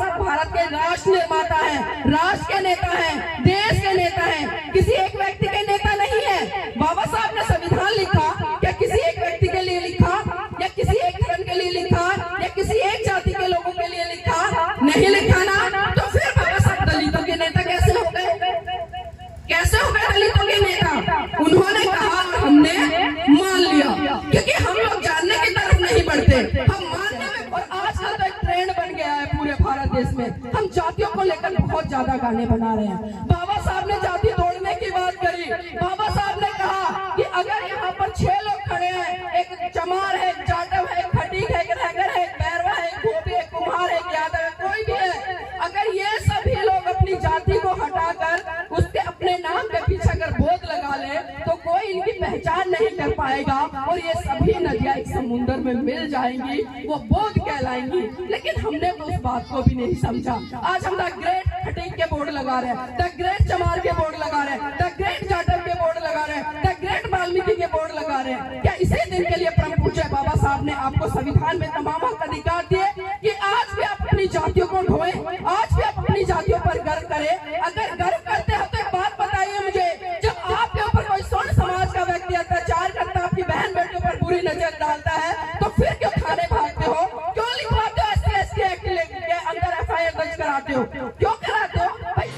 साहब भारत के राष्ट्र निर्माता हैं, राष्ट्र के नेता हैं, देश के नेता हैं, किसी एक व्यक्ति के नेता नहीं है। बाबा साहब ने संविधान लिखा क्या किसी एक व्यक्ति के लिए लिखा, या किसी एक धर्म के लिए लिखा, या किसी एक जाति के लोगों के लिए लिखा? नहीं लिखा ना। तो फिर बाबा साहब दलितों के नेता कैसे हो गए? कैसे हो गए दलितों के नेता? उन्होंने कहा, हमने मान लिया, क्योंकि हम लोग जानने की तरफ नहीं बढ़ते, हम मानने में। और आजकल तो एक ट्रेंड बन गया है पूरे भारत देश में, हम जातियों को लेकर बहुत ज्यादा गाने बना रहे हैं। बाबा साहब ने जाति तोड़ने की बात करी। बाबा साहब ने कहा कि अगर यहाँ पर 6 लोग खड़े हैं, एक चमार है, एक जाटव है, एक खटीक है, एक रैगर है, एक बैरवा है, एक गोपी है, एक कुम्हार है, एक यादव है, कोई भी है, अगर ये सभी लोग अपनी जाति को हटाकर उसके अपने नाम के पीछे अगर बोध लगा ले तो कोई इनकी पहचान नहीं कर पाएगा, और ये सभी नदियां एक समुद्र में मिल जाएंगी, वो बोध कहलाएंगी। लेकिन हमने तो उस बात को भी नहीं समझा। आज हम द ग्रेट खटीक के बोर्ड लगा रहे हैं, द ग्रेट चमार के बोर्ड लगा रहे हैं, द ग्रेट जाटव के बोर्ड लगा रहे हैं, द ग्रेट वाल्मीकि के बोर्ड लगा रहे हैं। क्या इसी दिन के लिए परम पूज्य बाबा साहब ने आपको संविधान में तमाम हक अधिकार दिए कि आज भी आप अपनी जातियों को ढोएं, आज भी आप अपनी जातियों पर गर्व करें? अगर गर्व करते हो तो एक बात बताइए मुझे, जब आपके ऊपर कोई स्वर्ण समाज का व्यक्ति अत्याचार करता है, आपकी बहन बेटियों पर बुरी नजर डालता है, तो फिर क्यों थाने भागते हो? क्यों लिखवाते हो SC/ST एक्ट के अंदर FIR दर्ज कराते हो? क्यों कराते हो भाई?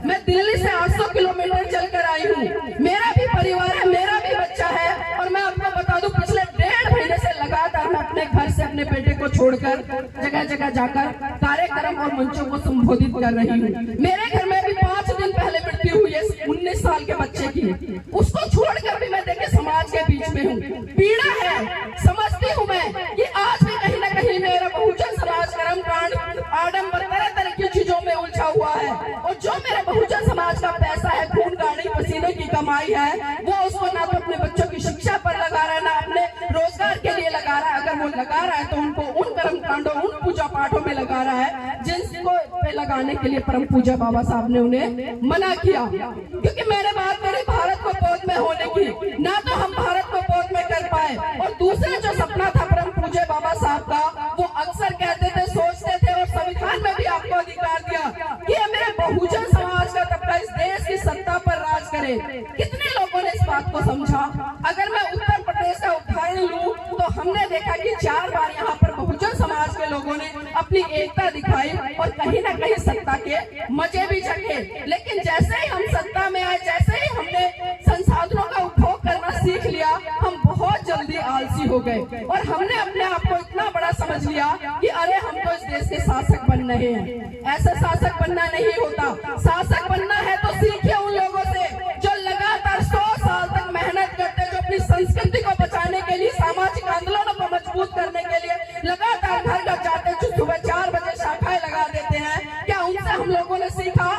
मैं दिल्ली से 800 किलोमीटर चलकर आई हूँ, मेरा भी परिवार है, मेरा भी बच्चा है, और मैं आपको बता दूं पिछले 1.5 महीने से लगातार मैं अपने घर से अपने बेटे को छोड़कर जगह जगह जाकर कार्यक्रम और मंचों को संबोधित कर रही हूँ। मेरे घर में भी 5 दिन पहले मृत्यु हुई है 19 साल के बच्चे की, उसको छोड़कर भी मैं देखे समाज के बीच में हूँ। पीड़ा है, समझती हूँ मैं कि आज भी कहीं न कहीं मेरा बहुजन समाज कर्म कांड आडम्बर तरह तरह की चीजों में उलझा हुआ है, और जो मेरे बहुजन समाज का पैसा है, खून गाड़ी पसीने की कमाई है, वो उसको ना तो अपने बच्चों की शिक्षा पर लगा रहा है, ना अपने रोजगार के लिए लगा रहा है। अगर वो लगा रहा है तो उनको उन कर्म कांडों, उन पूजा पाठों में लगा रहा है जिनको पे लगाने के लिए परम पूज्य बाबा साहब ने उन्हें मना किया। क्योंकि मैंने बात करी भारत को पौध में होने की, ना तो हम भारत को पौध में कर पाए, और दूसरा जो सपना था परम पूज्य बाबा साहब का, वो अक्सर कहते थे, सोचते थे, और संविधान में भी आपको अधिकार दिया कि मेरे बहुजन समाज का तबका इस देश की सत्ता पर राज करे। कितने लोगों ने इस बात को समझा? अगर मैं उत्तर प्रदेश का उदाहरण लूं तो हमने देखा कि 4 बार यहाँ पर बहुजन समाज के लोगों ने अपनी एकता दिखाई और कहीं ना कहीं सत्ता के मजे भी चखे। लेकिन जैसे ही हम सत्ता में आए, जैसे ही हमने संसाधनों का उपभोग करना सीख लिया, हम बहुत जल्दी आलसी हो गए, और हमने अपने आप को इतना बड़ा समझ लिया कि अरे हम तो इस देश के शासक बन रहे हैं। ऐसा शासक बनना नहीं होता। शासक बनना है तो सीखिए उन लोगों से जो लगातार 100 साल तक मेहनत करते, जो अपनी संस्कृति को बचाने के लिए, सामाजिक आंदोलनों को मजबूत करने के लिए लगातार घर घर जाते, जो सुबह 4 बजे शाखाएं लगा देते हैं। क्या उनसे हम लोगों ने सीखा?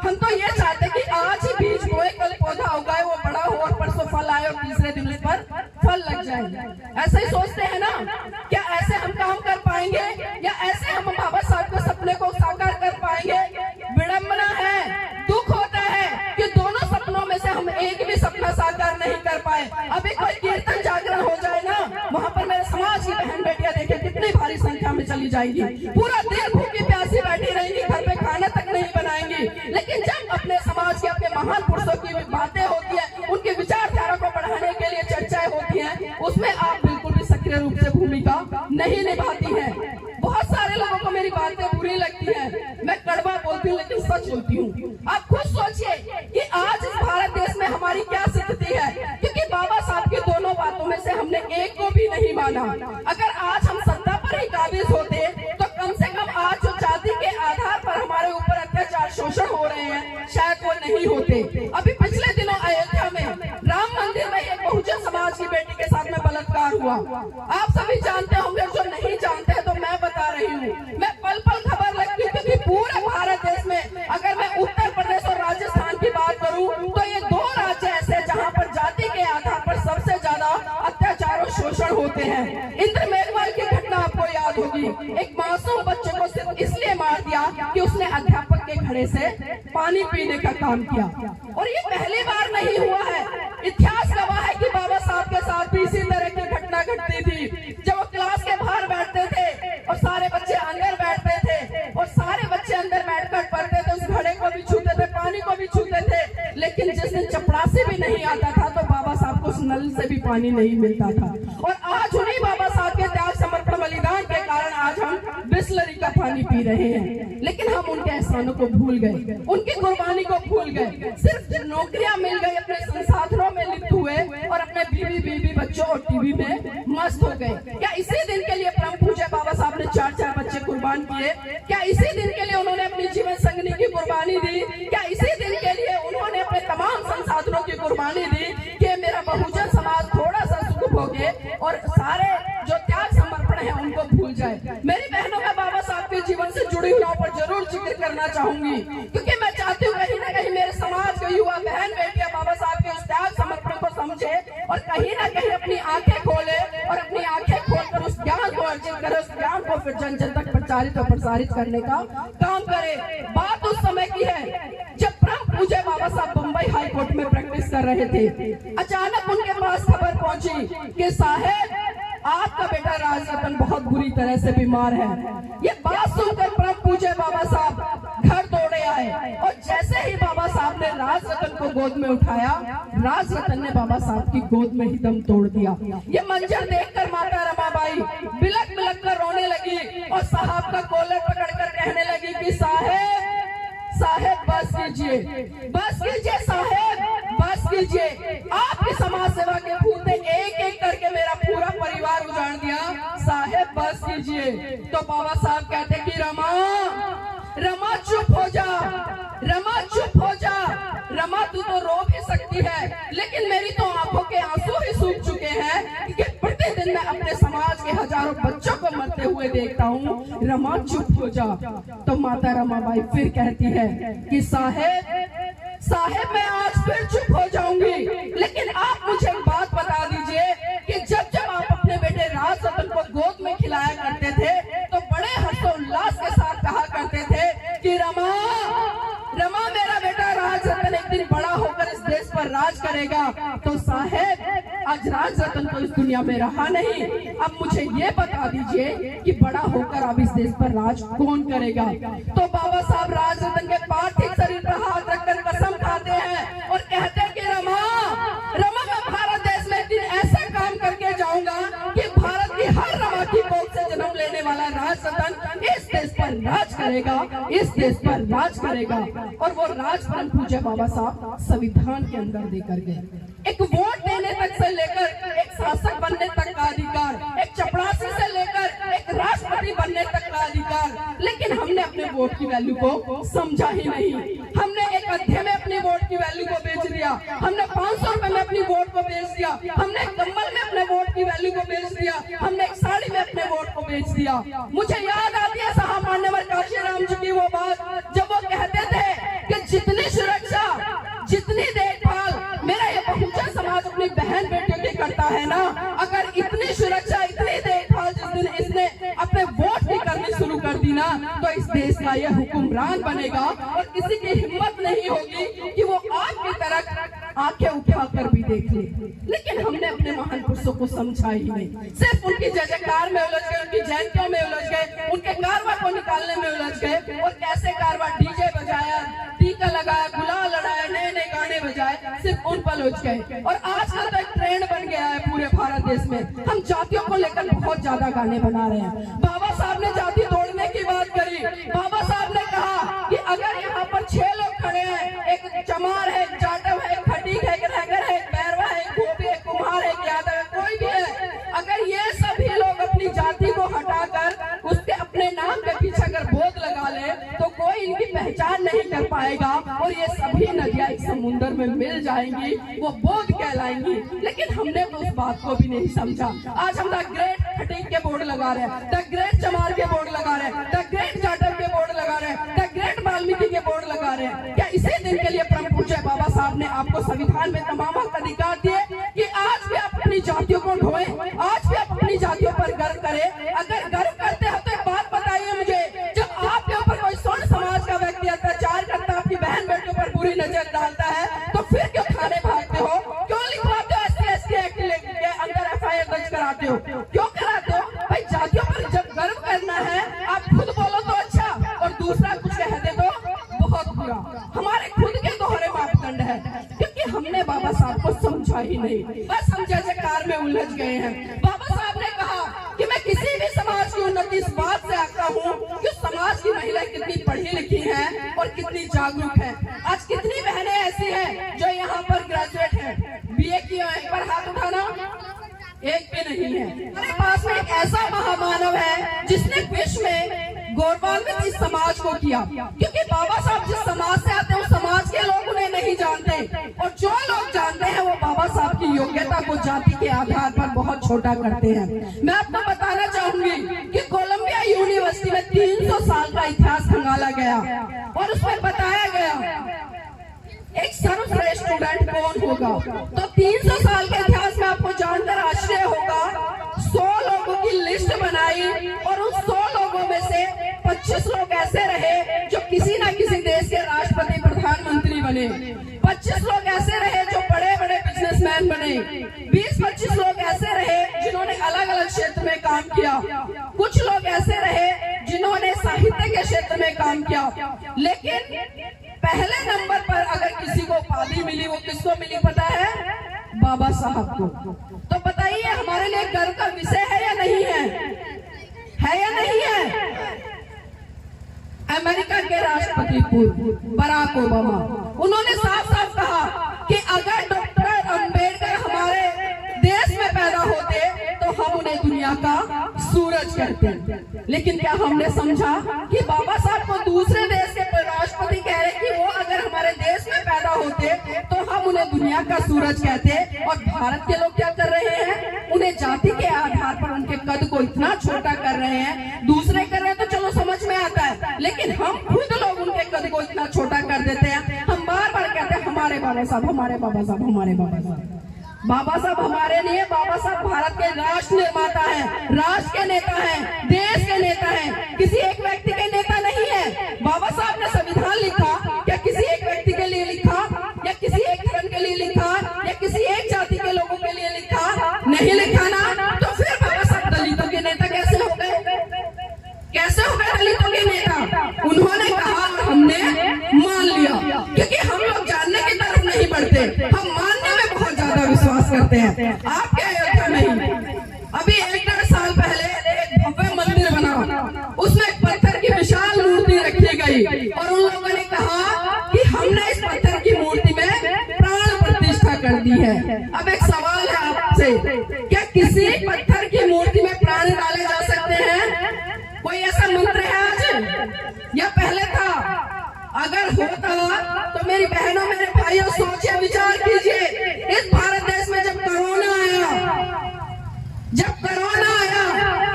हम तो ये चाहते कि आज ही बीज बोए, कल पौधा उगाए, वो बड़ा हो और परसों फल आए और तीसरे दिन उस पर फल लग जाए। ऐसा ही सोचते हैं ना? क्या ऐसे हम काम कर पाएंगे, या ऐसे हम बाबा साहब के सपने को साकार कर पाएंगे? विडंबना है, दुख होता है कि दोनों सपनों में से हम एक भी सपना साकार नहीं कर पाए। अभी कोई कीर्तन जागरण हो जाए ना, वहाँ पर मेरे समाज की बहन बेटियां देखे कितनी भारी संख्या में चली जाएंगी, पूरा दिन भूखी प्यासी बैठी रहेंगी, घर पे खाना तक नहीं बनाएंगी। लेकिन जब अपने समाज के, अपने महान पुरुषों की बातें होती है, उनके विचारधारा को बढ़ाने के लिए चर्चाएं होती हैं, उसमें आप बिल्कुल भी सक्रिय रूप से भूमिका नहीं निभाती है। बहुत सारे लोगों को मेरी बातें बुरी लगती है, मैं कड़वा बोलती हूँ लेकिन सच बोलती हूँ। आप खुद सोचिए कि आज इस भारत देश में हमारी क्या स्थिति है, क्योंकि बाबा साहब की दोनों बातों में से हमने एक को भी नहीं माना। अगर आज हम सत्ता पर ही काबिज होते तो कम से कम आज जो जाति के आधार पर हमारे ऊपर अत्याचार, शोषण हो रहे हैं, शायद वो नहीं होते। अभी पिछले दिनों अयोध्या में राम मंदिर में एक बहुजन समाज की बेटी के साथ में बलात्कार हुआ। आप सभी जानते होंगे, जो नहीं जानते तो मैं बता रही हूँ। मैं पल पल खबर लगती, क्योंकि पूरे भारत देश में अगर मैं उत्तर प्रदेश और राजस्थान की बात करूं तो ये 2 राज्य ऐसे जहां पर जाति के आधार पर सबसे ज्यादा अत्याचार और शोषण होते हैं। इंद्र मेघवाल की घटना आपको याद होगी, एक मासूम बच्चे को सिर्फ इसलिए मार दिया कि उसने अध्यापक के घड़े से पानी पीने का काम किया। और ये पहली बार नहीं हुआ है, दिन चपरासी भी नहीं आता था तो बाबा साहब को उस नल से भी पानी नहीं मिलता था। और आज उन्हीं बाबा साहब के त्याग समर्पण बलिदान के कारण आज हम बिस्लरी का पानी पी रहे हैं। लेकिन हम उनके एहसानों को भूल गए, उनकी कुर्बानी को भूल गए। सिर्फ नौकरियां मिल गई, अपने संसाधनों में लिप्त हुए और अपने बीवी बच्चों और टीवी में मस्त हो गए। क्या इसी दिन के लिए परम पूज्य बाबा साहब ने 4 बच्चे कुर्बान किए? क्या इसी दिन के लिए उन्होंने अपनी जीवन संगनी की कुर्बानी दी? क्या इसी दिन के लिए उन्होंने अपने तमाम संसाधनों की कुर्बानी दी कि मेरा बहुजन समाज थोड़ा सा सुख भोगे और सारे जो त्याग समर्पण है उनको भूल जाए? मेरी बहनों, मैं बाबा साहब के जीवन से जुड़ी हुई पर जरूर जिक्र करना चाहूंगी, क्योंकि मैं चाहती हूँ कहीं ना कहीं मेरे समाज के युवा बहन बेटियां बाबा साहब के उस त्याग समर्पण को समझे और कहीं ना कहीं अपनी आंखें खोले और अपनी आंखें खोलकर उस ज्ञान को अर्जित करे, उस ज्ञान को फिर जन जन तक प्रचारित और प्रसारित करने का काम करे। बात उस समय की है जब परम पूज्य बाबा साहब बम्बई हाई कोर्ट में प्रैक्टिस कर रहे थे। अचानक उनके पास खबर पहुंची कि साहेब आपका बेटा राजरतन बहुत बुरी तरह से बीमार है। ये बात सुनकर परम पूज्य बाबा साहब घर दौड़े आए और जैसे ही बाबा साहब ने राजरतन को गोद में उठाया, राजरतन ने बाबा साहब की गोद में ही दम तोड़ दिया। ये मंजर देखकर माता रमाबाई बिलक बिलक कर रोने लगी और साहब का कॉलर पकड़कर कहने लगी कि साहेब बस कीजिए, बस कीजिए साहेब, बस कीजिए। आपकी समाज सेवा के फूल ने एक एक करके मेरा पूरा परिवार उजाड़ दिया, साहेब बस कीजिए। तो बाबा साहब कहते कि रमा चुप हो जा, रमा चुप हो जा। रमा तू तो रो भी सकती है, लेकिन मेरी तो आंखों के आंसू ही सूख चुके हैं कि प्रतिदिन मैं अपने समाज के हजारों बच्चों को मरते हुए देखता हूँ। रमा चुप हो जा। तो माता रमाबाई फिर कहती है कि साहेब मैं आज फिर चुप हो जाऊंगी, लेकिन आप मुझे एक बात बता दीजिए कि जब आप अपने बेटे राजरतन को गोद में खिलाया करते थे तो बड़े हर्षोल्लास के साथ कहा करते थे कि रमा मेरा बेटा राजरतन एक दिन बड़ा होकर इस देश पर राज करेगा। तो साहेब आज राजरतन तो इस दुनिया में रहा नहीं, अब मुझे ये बता दीजिए कि बड़ा होकर अब इस देश पर राज कौन करेगा? तो बाबा साहब राजरतन के पार्थिव शरीर पर हाथ रखकर कसम खाते हैं और कहते हैं कि रमा मैं भारत देश में एक दिन ऐसा काम करके जाऊंगा कि भारत की हर रमा की कोख से जन्म लेने वाला राजरतन इस देश पर राज करेगा, इस देश पर राज करेगा। और वो राज परम पूज्य बाबा साहब संविधान के अंदर देकर गए। एक वोट देने तक से लेकर एक शासक बनने तक का अधिकार, एक चपरासी से लेकर एक राष्ट्रपति बनने तक का अधिकार। लेकिन हमने अपने वोट की वैल्यू को समझा ही नहीं। हमने एक अध्याय में अपनी वोट की वैल्यू को बेच दिया, हमने 500 रुपए में अपनी वोट को बेच दिया, हमने कम्बल में अपने वोट की वैल्यू को बेच दिया, हमने एक साड़ी में अपने वोट को बेच दिया। मुझे याद आती है साहब मान्यवर काशीराम जी की वो बात जब वो कहते थे कि जितनी सुरक्षा, जितनी देखभाल मेरा ये बहुजन समाज अपनी बहन बेटियों की करता है ना, अगर इतनी सुरक्षा, इतनी देखभाल जिस दिन इसने अपने वोट की करनी शुरू कर दी ना, तो इस देश का ये हुक्मरान बनेगा और किसी की हिम्मत नहीं होगी कि वो आपकी तरफ आंखें उठाकर भी देख ले। लेकिन हमने अपने महान पुरुषों को समझा ही नहीं, सिर्फ उनकी जयकार में उलझ गए, उनकी जयंतियों में उलझ गए, उनके कारवा को निकालने में उलझ गए। और कैसे कारवा, डीजे बजाया, टीका लगाया, गुलाल लड़ाया, नए नए गाने बजाए, सिर्फ उन पर उलझ गए। और आजकल तो एक ट्रेंड बन गया है पूरे भारत देश में, हम जातियों को लेकर बहुत ज्यादा गाने बना रहे हैं। बाबा साहब ने जाति तोड़ने की बात करी। बाबा साहब ने कहा कि अगर यहाँ पर 6 लोग खड़े हैं, एक चमार है, एक जाटव है, एक खटीक है, एक रैगर है, एक बैरवा है, एक गोपी है, एक कुम्हार है, एक यादव है, कोई भी है, अगर ये सभी लोग अपनी जाति को हटाकर उसके अपने नाम के पीछे अगर बोध लगा ले तो कोई इनकी पहचान नहीं कर पाएगा और ये सभी नदियां एक समुद्र में मिल जाएंगी, वो बोध कहलाएंगी। लेकिन हमने तो उस बात को भी नहीं समझा। आज हम द ग्रेट खटीक के बोर्ड लगा रहे हैं, द ग्रेट चमार के बोर्ड लगा रहे हैं, द ग्रेट जाटव के बोर्ड लगा रहे हैं, द ग्रेट वाल्मीकि के बोर्ड लगा रहे हैं। क्या इसी दिन के लिए परम पूज्य बाबा साहब ने आपको संविधान में तमाम हक अधिकार दिए कि आज भी आप अपनी जातियों को ढोएं, आज भी आप अपनी जातियों पर गर्व करें? अगर गर्व करते हो तो एक बात बताइए मुझे, जब आपके ऊपर कोई स्वर्ण समाज का व्यक्ति अत्याचार करता है, आपकी बहन बेटियों पर बुरी नजर डालता है, तो फिर क्यों थाने भागते हो? क्यों लिखवाते हो SC/ST एक्ट के अंदर FIR दर्ज कराते हो? क्यों कराते हो भाई? जातियों पर जब गर्व करना है, आप खुद बोलो तो अच्छा और दूसरा कुछ कह दे तो बहुत बुरा। हमारे खुद के दोहरे मापदंड है, क्योंकि हमने बाबा साहब को समझा ही नहीं, बस हम जैसे कार में उलझ गए हैं। बाबा साहब ने कहा कि मैं किसी भी समाज की उन्नति इस बात से आता हूँ कि समाज की महिलाएं कितनी पढ़ी लिखी हैं और कितनी जागरूक हैं। आज कितनी बहनें ऐसी हैं जो यहाँ पर ग्रेजुएट हैं, बीए किए हैं, पर हाथ उठाना एक भी नहीं है। हमारे पास में एक ऐसा महामानव है जिसने विश्व में गौरवान्वित इस समाज को किया, क्योंकि बाबा साहब जिस समाज से आते हैं उस समाज के लोग उन्हें नहीं जानते, और जो लोग जानते हैं वो बाबा साहब की योग्यता को जाति के आधार पर बहुत छोटा करते हैं। मैं आपको बताना चाहूंगी कि कोलंबिया यूनिवर्सिटी में 300 साल का इतिहास खंगाला गया और उसमें बताया गया एक सर्वश्रेष्ठ स्टूडेंट कौन होगा। तो 300 साल के इतिहास में आपको जानकर आश्चर्य होगा, 100 लोगों की लिस्ट बनाई और उन 100 लोगों में से 25 लोग ऐसे रहे जो किसी न किसी देश के राष्ट्रपति प्रधानमंत्री बने, 25 लोग ऐसे रहे जो बड़े बड़े बिजनेसमैन बने, 20-25 लोग ऐसे रहे जिन्होंने अलग अलग क्षेत्र में काम किया, कुछ लोग ऐसे रहे जिन्होंने साहित्य के क्षेत्र में काम किया। लेकिन पहले नंबर पर अगर किसी को उपाधि मिली, वो किसको मिली पता है? बाबा साहब को। तो बताइए हमारे लिए गर्व का विषय है या नहीं है? है या नहीं है? अमेरिका के राष्ट्रपति पूर्व बराक ओबामा, उन्होंने साफ साफ कहा कि अगर डॉक्टर अंबेडकर हमारे देश में पैदा होते तो हम उन्हें दुनिया का सूरज कहते। लेकिन क्या हमने समझा कि बाबा साहब को दूसरे देश के राष्ट्रपति कह रहे कि वो अगर हमारे देश में पैदा होते तो हम उन्हें दुनिया का सूरज कहते, और भारत के लोग क्या कर रहे हैं? उन्हें जाति के आधार पर उनके कद को इतना छोटा कर रहे हैं। दूसरे कर रहे हैं तो चलो समझ में आता है, लेकिन हम खुद लोग उनके कद को इतना छोटा कर देते हैं। हम बार बार कहते हैं हमारे बाबा साहब, हमारे बाबा साहब, हमारे बाबा साहब। बाबा साहब हमारे लिए, बाबा साहब भारत के राष्ट्र निर्माता हैं, राष्ट्र के नेता हैं, देश के नेता हैं, किसी एक व्यक्ति के नेता नहीं है। बाबा साहब ने संविधान लिखा, क्या किसी एक व्यक्ति के लिए लिखा, या किसी एक धर्म के लिए लिखा, या किसी एक जाति के लोगों के लिए लिखा? नहीं लिखा ना। तो फिर बाबा साहब दलितों के नेता कैसे हो गए? कैसे हो गए दलितों के नेता? उन्होंने कहा, हमने मान लिया, क्योंकि हम लोग जानने की तरफ नहीं बढ़ते, हम मानने में बहुत ज्यादा विश्वास करते हैं। आप क्या अयोध्या नहीं, अभी 1-1.5 साल पहले एक भव्य मंदिर बना, उसमें एक पत्थर की विशाल मूर्ति रखी गई, और उन लोगों ने कहा कि हमने इस पत्थर की मूर्ति में प्राण प्रतिष्ठा कर दी है। अब एक सवाल है आपसे, क्या किसी पत्थर की मूर्ति में प्राण डाले जा सकते हैं? कोई ऐसा मंत्र है आज या पहले था? अगर होता तो मेरी बहनों, मेरे भाइयों, सोचिए, विचार कीजिए। इस भारत देश में जब कोरोना आया,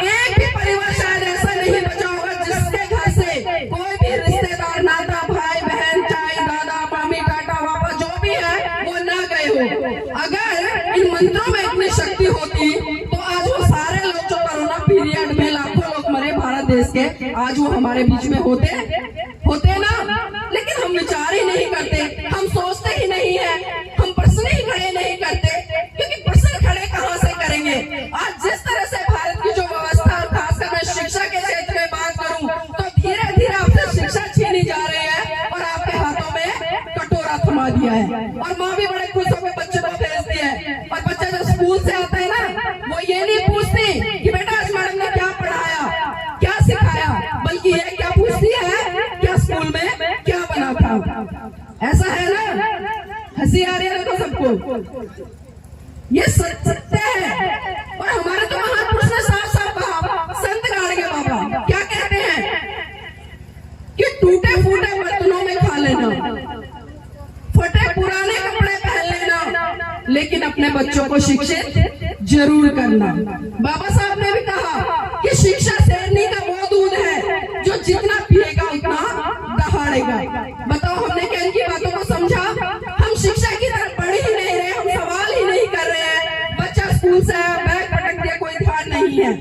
एक भी परिवार शायद ऐसा नहीं बचा होगा जिसके घर से कोई भी रिश्तेदार, नाता, भाई बहन, चाहे दादा, मामी, टाटा, पापा जो भी है वो ना गए हो। अगर इन मंत्रों में इतनी शक्ति होती तो आज वो सारे लोग जो कोरोना पीरियड में लाखों लोग मरे भारत देश के, आज वो हमारे बीच में होते ना। लेकिन हम विचार ही नहीं करते, हम सोचते ही नहीं है, हम प्रश्न ही खड़े नहीं करते, क्योंकि प्रश्न खड़े कहाँ से करेंगे? आज जिस तरह से भारत की जो व्यवस्था, और खासकर मैं शिक्षा के क्षेत्र में बात करूं, तो धीरे धीरे आपसे शिक्षा छीनी जा रही है और आपके हाथों में कटोरा थमा दिया है। और माँ भी बड़े खुश होकर बच्चे को भेजती है, और बच्चा जब स्कूल से आता है ना, वो ये नहीं पूछती कि बेटा आज मैडम ने क्या पढ़ाया, क्या सिखाया, बल्कि ये क्या पूछती है, क्या स्कूल में क्या बना था। ऐसा है ना? हंसी आ रही है देखो सबको, ये सत्य है। और हमारे तो महापुरुष ने साफ साफ कहा, संत गाड़गे बाबा क्या कहते हैं कि टूटे फूटे बर्तनों में खा लेना, फटे पुराने कपड़े पहन लेना, लेकिन अपने बच्चों को शिक्षित जरूर करना। बाबा साहब ने भी कहा कि शिक्षा शेरनी का वो दूध है जो जितना पिएगा उतना दहाड़ेगा। बताओ हमने क्या इनकी बातों को समझा? हम शिक्षा की तरफ बढ़ ही नहीं रहे, हम सवाल ही नहीं कर रहे हैं। बच्चा स्कूल से आया, बैग पटक दिया, कोई ध्यान नहीं है।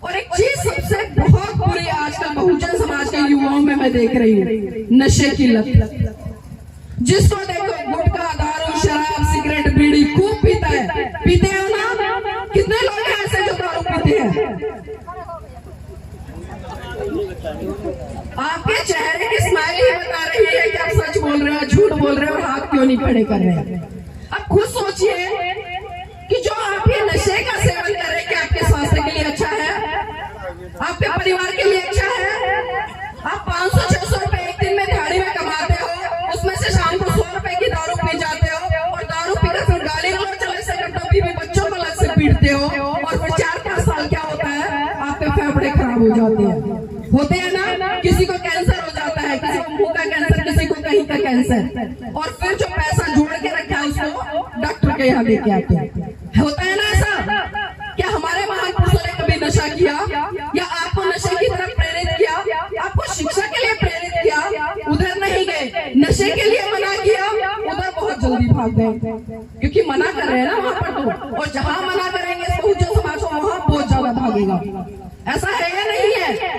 और एक चीज सबसे बहुत बुरी आजकल बहुजन समाज के युवाओं में मैं देख रही हूँ, नशे की लत। जिसको देखो गुटखा, दारू, शराब, सिगरेट, बीड़ी खूब पीता है। पीते हो ना? कितने लोग हैं ऐसे जो दारू पीते हैं? आपके चेहरे की स्माइल ही बता रही है कि आप सच बोल रहे हो, झूठ बोल रहे हो, हाथ क्यों नहीं खड़े कर रहे? अब खुद सोचिए कि जो आप ये नशे का सेवन कर रहे हैं, क्या आपके स्वास्थ्य के लिए अच्छा है? आपके परिवार के लिए अच्छा है? आप 500-600 रुपए एक दिन में दिहाड़ी में कमाते हो, उसमें से शाम को 100 रुपए की दारू पी जाते हो और दारू पीकर फिर गाली गलौज चले से करते हो, बीवी बच्चों को अलग से पीटते हो और फिर 4-5 साल क्या होता है, आपके फेफड़े खराब हो जाते हैं, होते हैं ना? किसी को कैंसर हो जाता है, किसी को मुंह का कैंसर, किसी को कहीं का कैंसर, और फिर जो पैसा जोड़ के रखा है उसको डॉक्टर के यहाँ लेके आते हैं। होता है ना ऐसा? क्या हमारे महापुरुषों ने कभी नशा किया या आपको नशे की तरफ प्रेरित किया? आपको शिक्षा के लिए प्रेरित किया, उधर नहीं गए। नशे के लिए मना किया, उधर बहुत जल्दी भाग गए, क्योंकि मना कर रहे हैं ना वहाँ पर तो। और जहाँ मना करेंगे बहुजन समाज को वहाँ बहुत ज्यादा भागेगा। ऐसा है या नहीं है?